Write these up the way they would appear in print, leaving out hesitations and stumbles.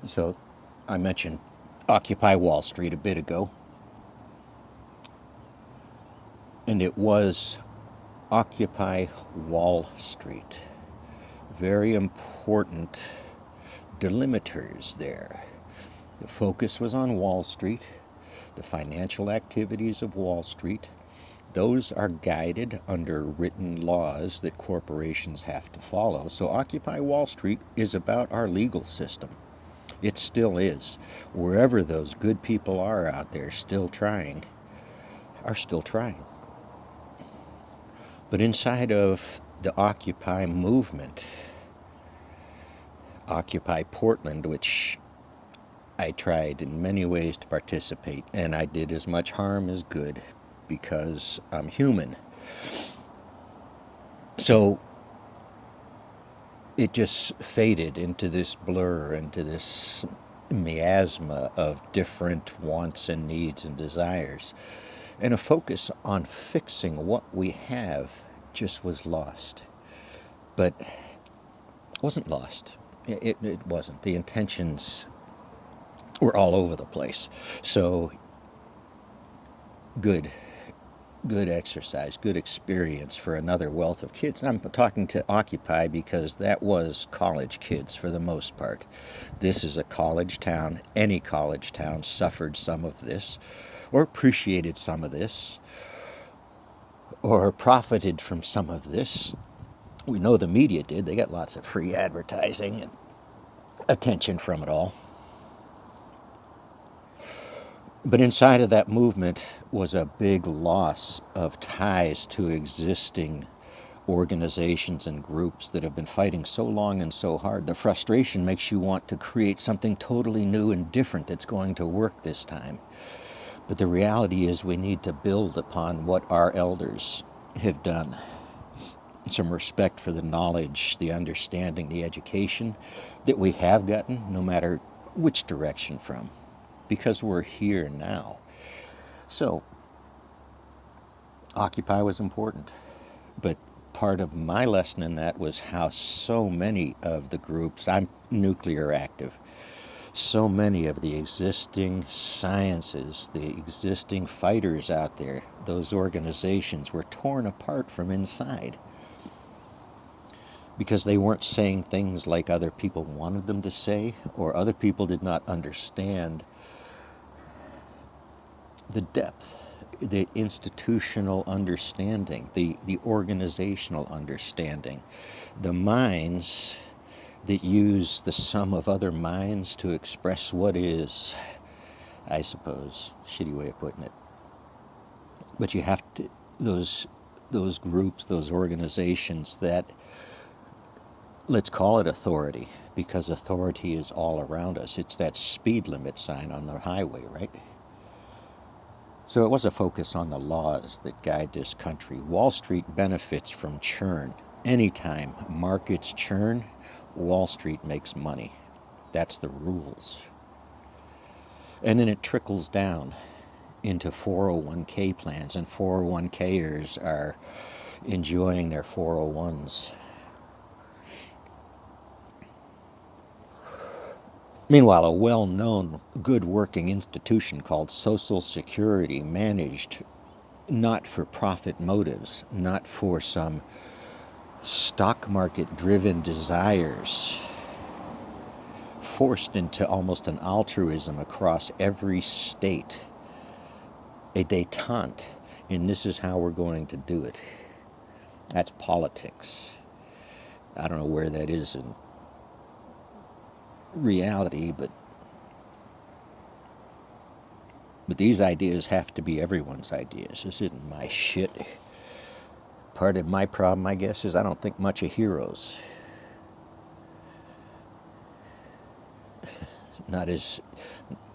So I mentioned Occupy Wall Street a bit ago, and it was Occupy Wall Street. Very important delimiters there. The focus was on Wall Street, the financial activities of Wall Street. Those are guided under written laws that corporations have to follow. So Occupy Wall Street is about our legal system. It still is. Wherever those good people are out there still trying, are still trying. But inside of the Occupy movement, Occupy Portland, which I tried in many ways to participate, and I did as much harm as good because I'm human. So it just faded into this blur, into this miasma of different wants and needs and desires. And a focus on fixing what we have just was lost. But it wasn't lost. It wasn't. The intentions were all over the place. So good exercise, good experience for another wealth of kids. And I'm talking to Occupy because that was college kids for the most part. This is a college town. Any college town suffered some of this, or appreciated some of this, or profited from some of this. We know the media did. They got lots of free advertising and attention from it all. But inside of that movement was a big loss of ties to existing organizations and groups that have been fighting so long and so hard. The frustration makes you want to create something totally new and different that's going to work this time. But the reality is we need to build upon what our elders have done. Some respect for the knowledge, the understanding, the education that we have gotten, no matter which direction from, because we're here now. So, Occupy was important, but part of my lesson in that was how so many of the groups, I'm nuclear active, so many of the existing sciences, the existing fighters out there, those organizations were torn apart from inside because they weren't saying things like other people wanted them to say, or other people did not understand the depth, the institutional understanding, the organizational understanding, the minds that use the sum of other minds to express what is, I suppose, shitty way of putting it. But you have to, those groups, those organizations that, let's call it authority, because authority is all around us. It's that speed limit sign on the highway, right? So it was a focus on the laws that guide this country. Wall Street benefits from churn. Anytime markets churn, Wall Street makes money. That's the rules. And then it trickles down into 401k plans, and 401kers are enjoying their 401s. Meanwhile, a well-known, good-working institution called Social Security, managed not for profit motives, not for some stock market-driven desires, forced into almost an altruism across every state, a détente, and this is how we're going to do it. That's politics. I don't know where that is in reality, but these ideas have to be everyone's ideas. This isn't my shit. Part of my problem, I guess, is I don't think much of heroes. Not as,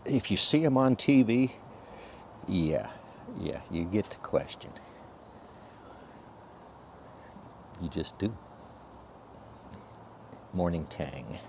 if you see them on TV, yeah, you get to question. You just do. Morning Tang.